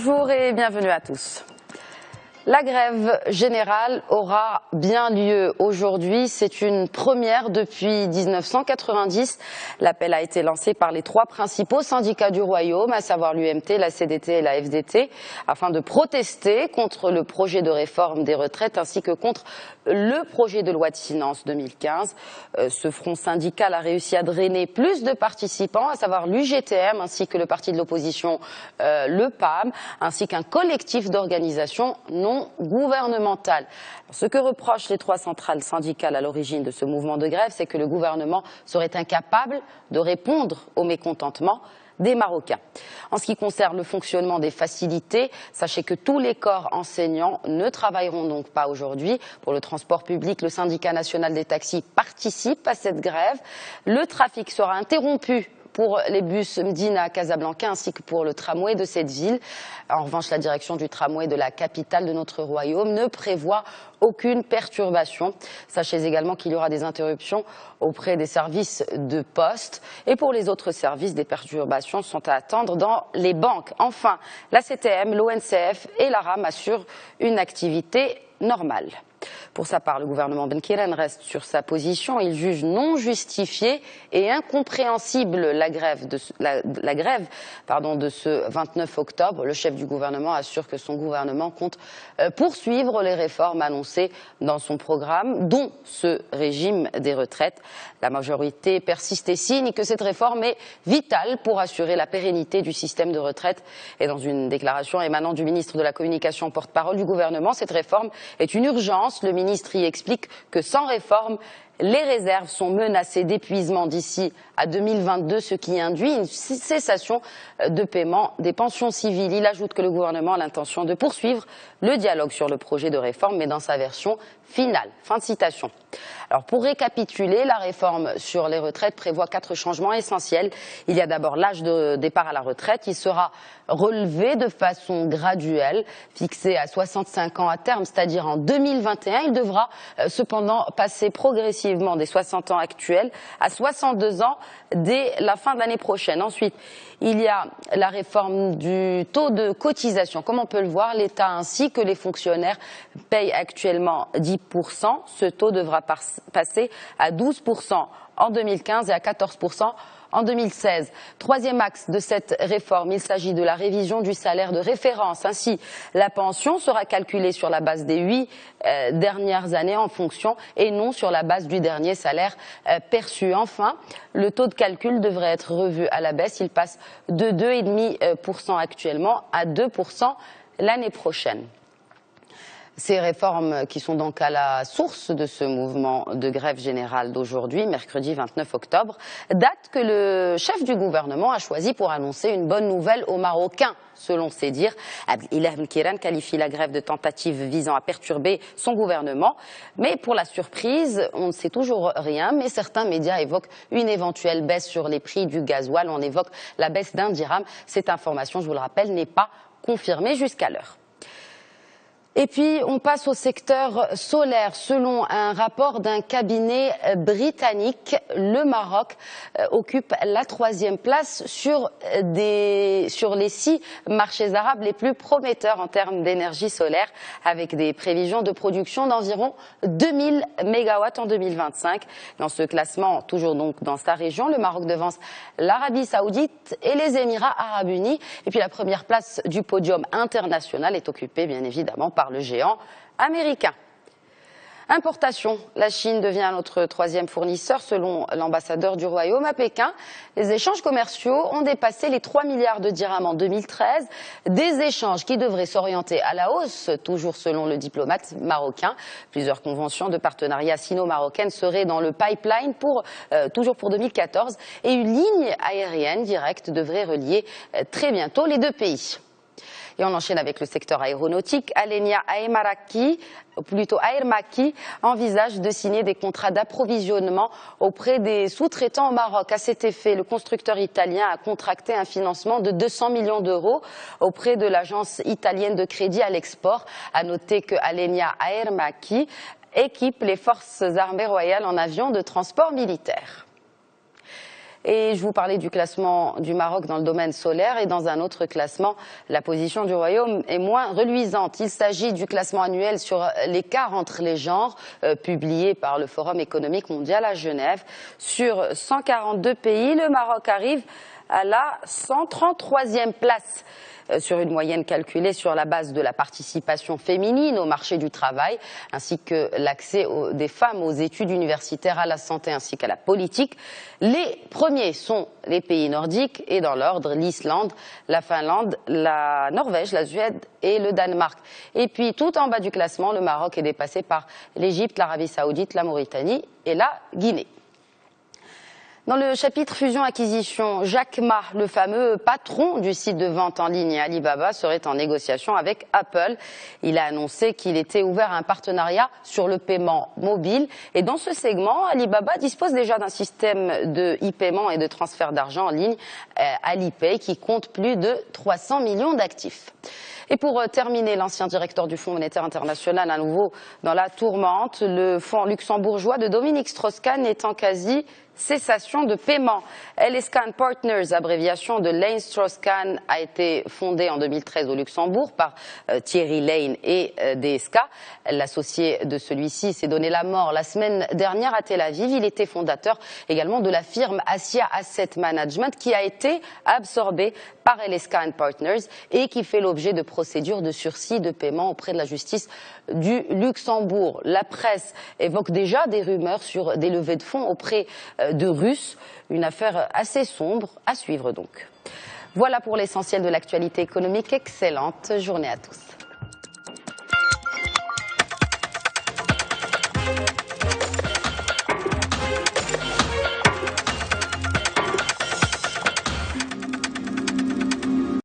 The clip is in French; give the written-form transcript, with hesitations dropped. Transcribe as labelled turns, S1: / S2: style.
S1: Bonjour et bienvenue à tous. La grève générale aura bien lieu aujourd'hui. C'est une première depuis 1990. L'appel a été lancé par les trois principaux syndicats du Royaume, à savoir l'UMT, la CDT et la FDT, afin de protester contre le projet de réforme des retraites ainsi que contre le projet de loi de finances 2015. Ce front syndical a réussi à drainer plus de participants, à savoir l'UGTM ainsi que le parti de l'opposition, le PAM, ainsi qu'un collectif d'organisations non gouvernementales. Ce que reprochent les trois centrales syndicales à l'origine de ce mouvement de grève, c'est que le gouvernement serait incapable de répondre au mécontentement des Marocains. En ce qui concerne le fonctionnement des facilités, sachez que tous les corps enseignants ne travailleront donc pas aujourd'hui. Pour le transport public, le syndicat national des taxis participe à cette grève. Le trafic sera interrompu pour les bus Medina à Casablanca ainsi que pour le tramway de cette ville. En revanche, la direction du tramway de la capitale de notre royaume ne prévoit aucune perturbation. Sachez également qu'il y aura des interruptions auprès des services de poste et pour les autres services, des perturbations sont à attendre dans les banques. Enfin, la CTM, l'ONCF et la RAM assurent une activité normale. Pour sa part, le gouvernement Benkiren reste sur sa position. Il juge non justifiée et incompréhensible la grève de ce 29 octobre. Le chef du gouvernement assure que son gouvernement compte poursuivre les réformes annoncées dans son programme, dont ce régime des retraites. La majorité persiste et signe que cette réforme est vitale pour assurer la pérennité du système de retraite. Et dans une déclaration émanant du ministre de la Communication, porte-parole du gouvernement, cette réforme est une urgence. Le ministre y explique que sans réforme, les réserves sont menacées d'épuisement d'ici à 2022, ce qui induit une cessation de paiement des pensions civiles. Il ajoute que le gouvernement a l'intention de poursuivre le dialogue sur le projet de réforme, mais dans sa version finale. Fin de citation. Alors pour récapituler, la réforme sur les retraites prévoit 4 changements essentiels. Il y a d'abord l'âge de départ à la retraite. Il sera relevé de façon graduelle, fixé à 65 ans à terme, c'est-à-dire en 2021. Il devra cependant passer progressivement des 60 ans actuels à 62 ans dès la fin de l'année prochaine. Ensuite, il y a la réforme du taux de cotisation. Comme on peut le voir, l'État ainsi que les fonctionnaires payent actuellement 10%. Ce taux devra passer à 12% en 2015 et à 14% en 2016. Troisième axe de cette réforme, il s'agit de la révision du salaire de référence. Ainsi, la pension sera calculée sur la base des 8 dernières années en fonction et non sur la base du dernier salaire perçu. Enfin, le taux de calcul devrait être revu à la baisse. Il passe de 2,5% actuellement à 2% l'année prochaine. Ces réformes qui sont donc à la source de ce mouvement de grève générale d'aujourd'hui, mercredi 29 octobre, date que le chef du gouvernement a choisi pour annoncer une bonne nouvelle aux Marocains. Selon ses dires, Abdelillah Benkiren qualifie la grève de tentative visant à perturber son gouvernement. Mais pour la surprise, on ne sait toujours rien, mais certains médias évoquent une éventuelle baisse sur les prix du gasoil. On évoque la baisse d'1 dirham. Cette information, je vous le rappelle, n'est pas confirmée jusqu'à l'heure. Et puis, on passe au secteur solaire. Selon un rapport d'un cabinet britannique, le Maroc occupe la 3e place sur les 6 marchés arabes les plus prometteurs en termes d'énergie solaire, avec des prévisions de production d'environ 2000 mégawatts en 2025. Dans ce classement, toujours donc dans sa région, le Maroc devance l'Arabie Saoudite et les Émirats Arabes Unis. Et puis la première place du podium international est occupée, bien évidemment, par le géant américain. Importation. La Chine devient notre 3e fournisseur selon l'ambassadeur du Royaume à Pékin. Les échanges commerciaux ont dépassé les 3 milliards de dirhams en 2013. Des échanges qui devraient s'orienter à la hausse, toujours selon le diplomate marocain. Plusieurs conventions de partenariat sino-marocaines seraient dans le pipeline toujours pour 2014. Et une ligne aérienne directe devrait relier très bientôt les deux pays. Et on enchaîne avec le secteur aéronautique. Alenia Aermaki envisage de signer des contrats d'approvisionnement auprès des sous-traitants au Maroc. À cet effet, le constructeur italien a contracté un financement de 200 millions d'euros auprès de l'agence italienne de crédit à l'export. À noter que Alenia Aermaki équipe les forces armées royales en avions de transport militaire. Et je vous parlais du classement du Maroc dans le domaine solaire et dans un autre classement, la position du Royaume est moins reluisante. Il s'agit du classement annuel sur l'écart entre les genres publié par le Forum économique mondial à Genève. Sur 142 pays, le Maroc arrive à la 133e place. Sur une moyenne calculée sur la base de la participation féminine au marché du travail, ainsi que l'accès des femmes aux études universitaires, à la santé ainsi qu'à la politique. Les premiers sont les pays nordiques et dans l'ordre l'Islande, la Finlande, la Norvège, la Suède et le Danemark. Et puis tout en bas du classement, le Maroc est dépassé par l'Égypte, l'Arabie Saoudite, la Mauritanie et la Guinée. Dans le chapitre fusion-acquisition, Jack Ma, le fameux patron du site de vente en ligne Alibaba, serait en négociation avec Apple. Il a annoncé qu'il était ouvert à un partenariat sur le paiement mobile. Et dans ce segment, Alibaba dispose déjà d'un système de e-paiement et de transfert d'argent en ligne, Alipay, qui compte plus de 300 millions d'actifs. Et pour terminer, l'ancien directeur du Fonds monétaire international, à nouveau dans la tourmente, le fonds luxembourgeois de Dominique Strauss-Kahn est en quasi cessation de paiement. LS Kahn Partners, abréviation de Lane Strauss-Kahn, a été fondée en 2013 au Luxembourg par Thierry Lane et DSK. L'associé de celui-ci s'est donné la mort la semaine dernière à Tel Aviv. Il était fondateur également de la firme Assia Asset Management qui a été absorbée par LS Kahn Partners et qui fait l'objet de procédures de sursis de paiement auprès de la justice du Luxembourg. La presse évoque déjà des rumeurs sur des levées de fonds auprès de Russes, une affaire assez sombre à suivre donc. Voilà pour l'essentiel de l'actualité économique. Excellente journée à tous.